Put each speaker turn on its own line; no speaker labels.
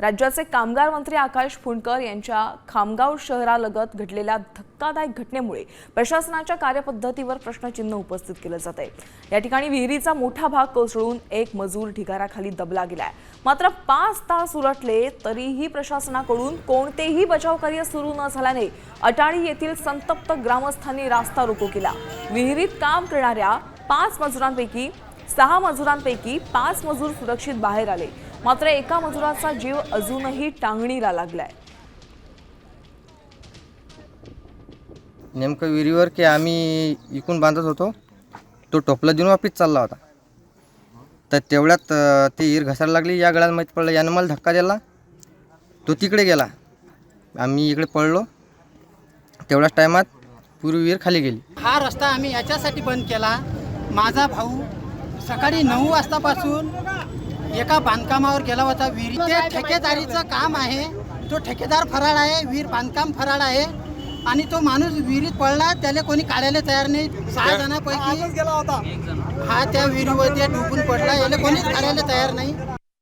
राज्याचे कामगार मंत्री आकाश फुंडकर यांच्या खामगाव शहरालगत घडलेल्या धक्कादायक घटनेमुळे प्रशासनाच्या कार्यपद्धतीवर प्रश्नचिन्ह उपस्थित केलं जाते। या ठिकाणी विहिरीचा मोठा भाग कोसळून एक मजूर ढिगाराखाली दबला गेलाय। मात्र 5 तास उलटले तरीही प्रशासनाकडून कोणतेही बचाव कार्य सुरू न झाल्याने अटाळी येथील संतप्त ग्रामस्थांनी रास्ता रोको केला। विहिरीत काम करणाऱ्या 5 मजुरांपैकी 6 मजुरांपैकी 5 मजूर सुरक्षित बाहेर आले, मात्र एका मजुराचा जीव अजूनही टांगणीला लागलाय।
नेमकं विहिरीवर की आम्ही इकून बांधत होतो, तो टोपला देऊन वापिस चालला होता। तर तेवढ्यात ती विहीर घसायला लागली, या गळ्यात माहीत पडलं, यानं मला धक्का दिला, तो तिकडे गेला, आम्ही इकडे पडलो। तेवढ्याच टायमात पूर्वी विहीर खाली गेली।
हा रस्ता आम्ही याच्यासाठी बंद केला, माझा भाऊ सकाळी 9 वाजतापासून एका बांधकामावर गेला होता। विहीर ते ठेकेदारीचं काम आहे, तो ठेकेदार फराळ आहे, विहीर बांधकाम फराळ आहे आणि तो माणूस विहिरीत पडला, त्याला कोणी काढायला तयार नाही। 6 जणांपैकी हा त्या विहिरीमध्ये डुबून पडला, याला कोणीच काढायला तयार नाही।